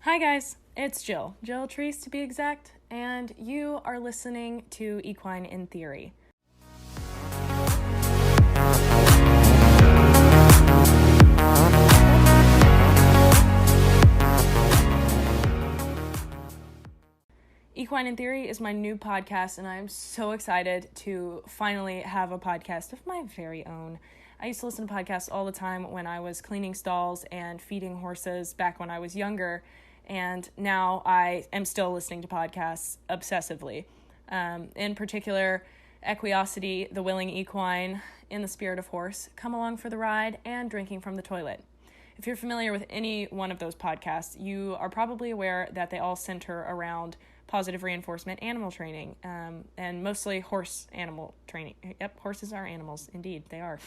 Hi guys, it's Jill Treese to be exact, and you are listening to Equine in Theory. Equine in Theory is my new podcast, and I'm so excited to finally have a podcast of my very own. I used to listen to podcasts all the time when I was cleaning stalls and feeding horses back when I was younger, and now I am still listening to podcasts obsessively. In particular, Equiosity, The Willing Equine, In the Spirit of Horse, Come Along for the Ride, and Drinking from the Toilet. If you're familiar with any one of those podcasts, you are probably aware that they all center around positive reinforcement animal training, and mostly horse animal training. Yep, horses are animals. Indeed, they are.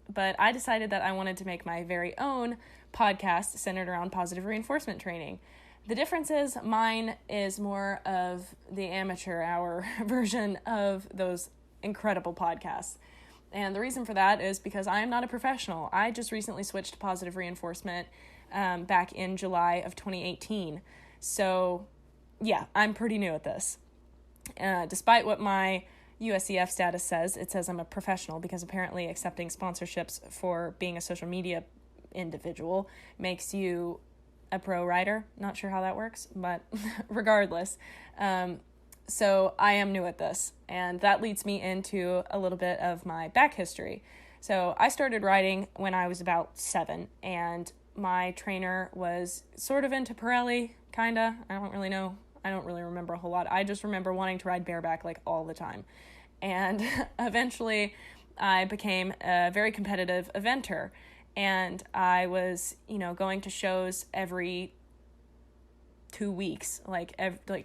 But I decided that I wanted to make my very own podcast centered around positive reinforcement training. The difference is mine is more of the amateur hour version of those incredible podcasts. And the reason for that is because I am not a professional. I just recently switched to positive reinforcement back in July of 2018. So yeah, I'm pretty new at this. Despite what my USEF status says, it says I'm a professional because apparently accepting sponsorships for being a social media individual makes you a pro rider. Not sure how that works, but regardless. So I am new at this, and that leads me into a little bit of my back history. So I started riding when I was about 7, and my trainer was sort of into Pirelli, kinda. I don't really know. I don't really remember a whole lot. I just remember wanting to ride bareback like all the time. And eventually I became a very competitive eventer, and I was, going to shows every 2 weeks, like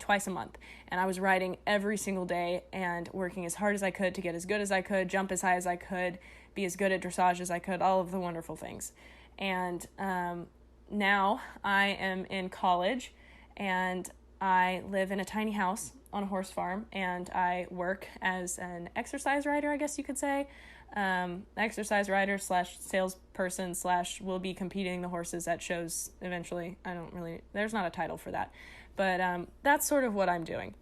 twice a month, and I was riding every single day and working as hard as I could to get as good as I could, jump as high as I could, be as good at dressage as I could, all of the wonderful things. And now I am in college, and I live in a tiny house on a horse farm, and I work as an exercise rider, I guess you could say. Exercise rider / salesperson / will be competing the horses at shows eventually. There's not a title for that, but that's sort of what I'm doing.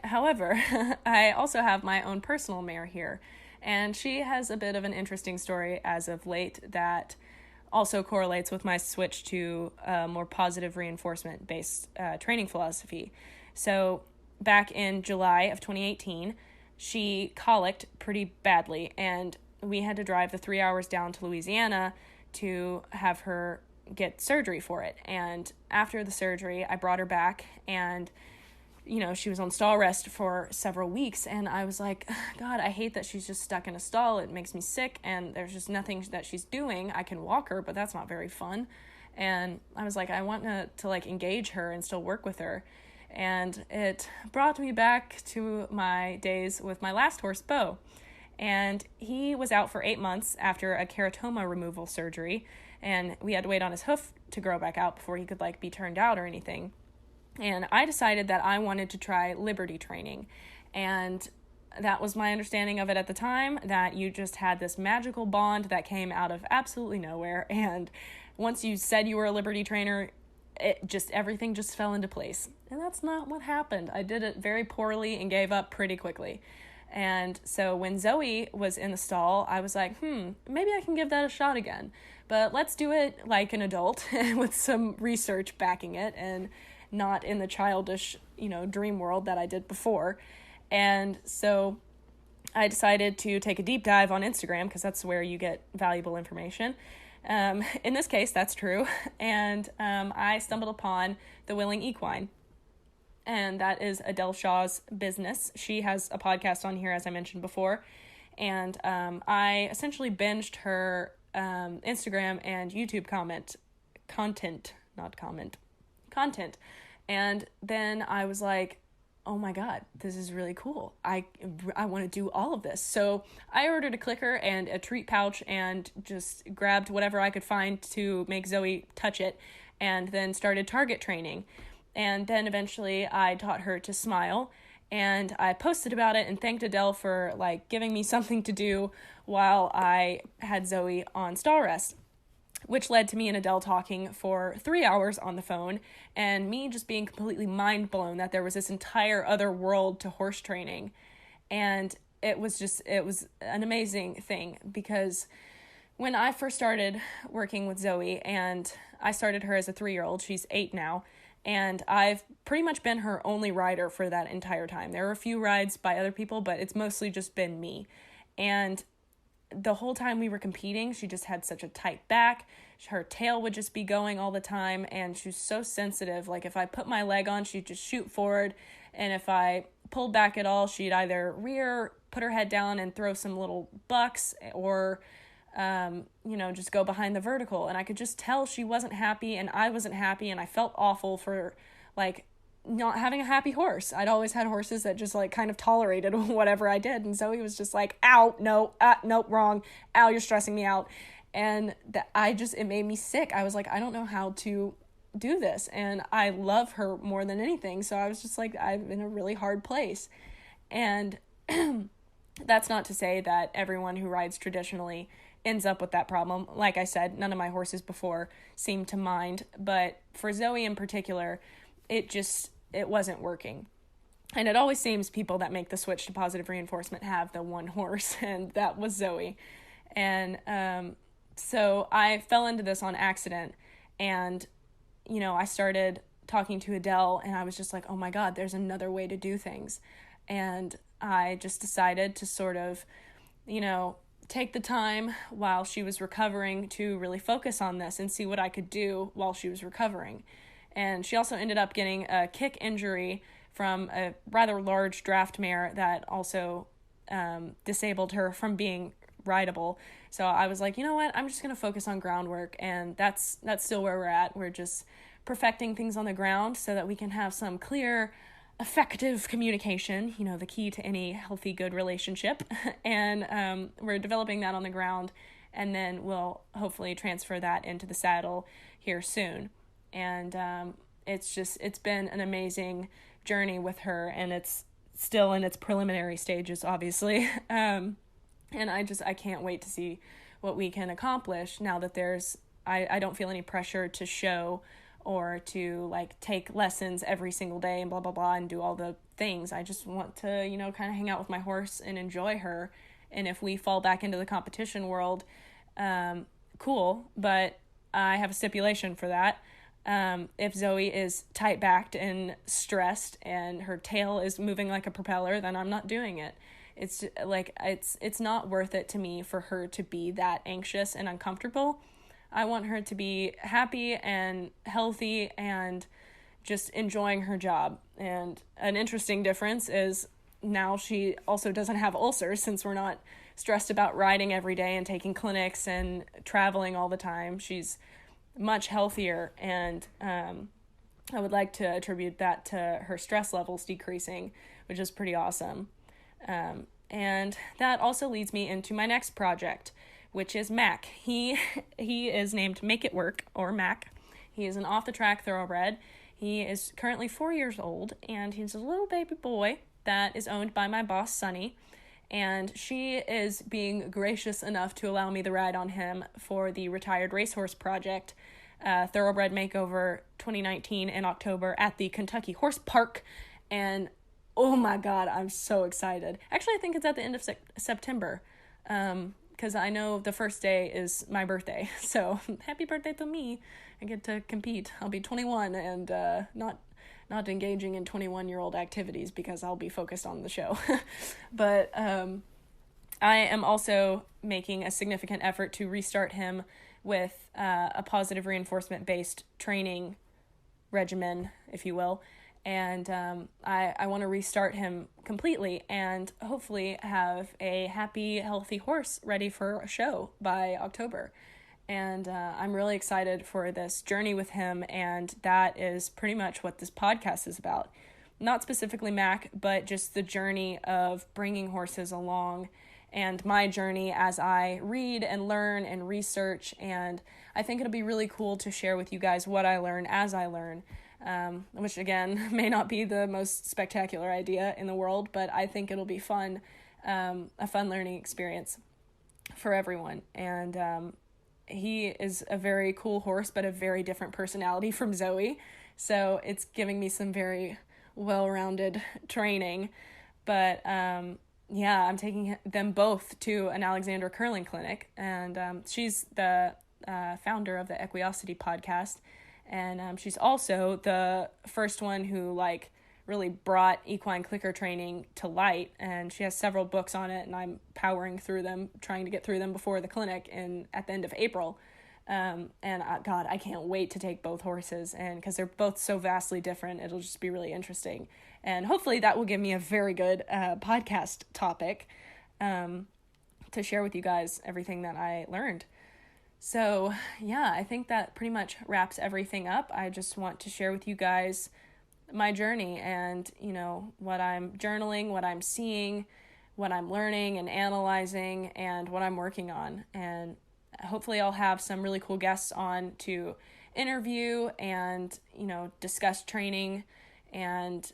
However, I also have my own personal mare here, and she has a bit of an interesting story as of late that also correlates with my switch to a more positive reinforcement-based training philosophy. So back in July of 2018, she colicked pretty badly, and we had to drive the 3 hours down to Louisiana to have her get surgery for it. And after the surgery, I brought her back, and she was on stall rest for several weeks, and I was like, God, I hate that she's just stuck in a stall. It makes me sick, and there's just nothing that she's doing. I can walk her, but that's not very fun. And I was like, I want to engage her and still work with her. And it brought me back to my days with my last horse, Bo. And he was out for 8 months after a keratoma removal surgery, and we had to wait on his hoof to grow back out before he could be turned out or anything. And I decided that I wanted to try liberty training. And that was my understanding of it at the time, that you just had this magical bond that came out of absolutely nowhere. And once you said you were a liberty trainer, everything just fell into place. And that's not what happened. I did it very poorly and gave up pretty quickly. And so when Zoe was in the stall, I was like, maybe I can give that a shot again. But let's do it like an adult with some research backing it, and not in the childish, dream world that I did before. And so I decided to take a deep dive on Instagram, because that's where you get valuable information. In this case, that's true. And I stumbled upon The Willing Equine. And that is Adele Shaw's business. She has a podcast on here, as I mentioned before. And I essentially binged her Instagram and YouTube content. And then I was like, oh my God, this is really cool. I want to do all of this. So I ordered a clicker and a treat pouch and just grabbed whatever I could find to make Zoe touch it, and then started target training. And then eventually I taught her to smile, and I posted about it and thanked Adele for giving me something to do while I had Zoe on stall rest. which led to me and Adele talking for 3 hours on the phone, and me just being completely mind blown that there was this entire other world to horse training. And it was an amazing thing, because when I first started working with Zoe, and I started her as a 3-year-old, she's 8 now, and I've pretty much been her only rider for that entire time. There were a few rides by other people, but it's mostly just been me. And the whole time we were competing, she just had such a tight back. Her tail would just be going all the time, and she was so sensitive. Like, if I put my leg on, she'd just shoot forward, and if I pulled back at all, she'd either rear, put her head down and throw some little bucks, or just go behind the vertical. And I could just tell she wasn't happy, and I wasn't happy, and I felt awful for, like, not having a happy horse. I'd always had horses that just, like, kind of tolerated whatever I did, and Zoe was just like, ow, no, nope, wrong, ow, you're stressing me out. And it made me sick. I was like, I don't know how to do this, and I love her more than anything, so I was just like, I'm in a really hard place. And that's not to say that everyone who rides traditionally ends up with that problem. Like I said, none of my horses before seemed to mind, but for Zoe in particular, it wasn't working. And it always seems people that make the switch to positive reinforcement have the one horse, and that was Zoe. And so I fell into this on accident, and I started talking to Adele, and I was just like, oh my God, there's another way to do things. And I just decided to sort of, take the time while she was recovering to really focus on this and see what I could do while she was recovering. And she also ended up getting a kick injury from a rather large draft mare that also disabled her from being rideable. So I was like, you know what, I'm just going to focus on groundwork, and that's still where we're at. We're just perfecting things on the ground so that we can have some clear, effective communication, the key to any healthy, good relationship. And we're developing that on the ground, and then we'll hopefully transfer that into the saddle here soon. And it's been an amazing journey with her, and it's still in its preliminary stages, obviously. And I can't wait to see what we can accomplish now that I don't feel any pressure to show or to, like, take lessons every single day and blah, blah, blah, and do all the things. I just want to, kind of hang out with my horse and enjoy her. And if we fall back into the competition world, cool, but I have a stipulation for that. If Zoe is tight-backed and stressed and her tail is moving like a propeller, then I'm not doing it. It's like, it's not worth it to me for her to be that anxious and uncomfortable. I want her to be happy and healthy and just enjoying her job. And an interesting difference is now she also doesn't have ulcers, since we're not stressed about riding every day and taking clinics and traveling all the time. She's much healthier, and I would like to attribute that to her stress levels decreasing, which is pretty awesome. And that also leads me into my next project, which is Mac. He is named Make It Work, or Mac. He is an off-the-track thoroughbred. He is currently 4 years old, and he's a little baby boy that is owned by my boss, Sunny, and she is being gracious enough to allow me the ride on him for the Retired Racehorse Project, Thoroughbred Makeover 2019 in October at the Kentucky Horse Park, and oh my God, I'm so excited. Actually, I think it's at the end of September, because I know the first day is my birthday, so happy birthday to me. I get to compete. I'll be 21 and not engaging in 21-year-old activities because I'll be focused on the show. But I am also making a significant effort to restart him with a positive reinforcement-based training regimen, if you will. And I want to restart him completely and hopefully have a happy, healthy horse ready for a show by October. And I'm really excited for this journey with him, and that is pretty much what this podcast is about. Not specifically Mac, but just the journey of bringing horses along and my journey as I read and learn and research. And I think it'll be really cool to share with you guys what I learn as I learn. Which again may not be the most spectacular idea in the world, but I think it'll be fun, a fun learning experience for everyone. And he is a very cool horse, but a very different personality from Zoe. So it's giving me some very well-rounded training. But yeah, I'm taking them both to an Alexandra curling clinic, and she's the founder of the Equiosity podcast, and she's also the first one who like really brought equine clicker training to light, and she has several books on it, and I'm powering through them, trying to get through them before the clinic at the end of April. God, I can't wait to take both horses, and because they're both so vastly different, it'll just be really interesting. And hopefully that will give me a very good podcast topic to share with you guys everything that I learned. So yeah, I think that pretty much wraps everything up. I just want to share with you guys my journey and, what I'm journaling, what I'm seeing, what I'm learning and analyzing, and what I'm working on. And hopefully I'll have some really cool guests on to interview and, discuss training and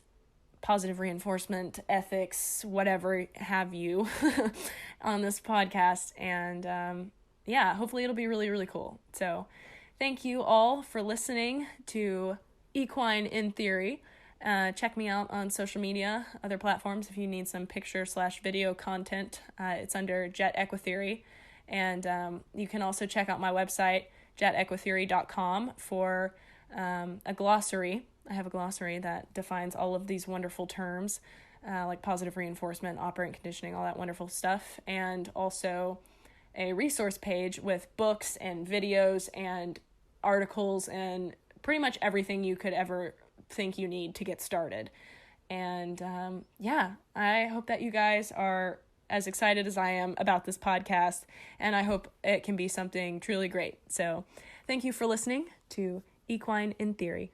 positive reinforcement, ethics, whatever have you on this podcast. And yeah, hopefully it'll be really, really cool. So thank you all for listening to Equine in Theory. Check me out on social media, other platforms if you need some picture/video content. It's under JETEquiTheory. And you can also check out my website, JETEquiTheory.com, for a glossary. I have a glossary that defines all of these wonderful terms, like positive reinforcement, operant conditioning, all that wonderful stuff. And also a resource page with books and videos and articles and pretty much everything you could ever think you need to get started. And yeah, I hope that you guys are as excited as I am about this podcast, and I hope it can be something truly great. So thank you for listening to Equine in Theory.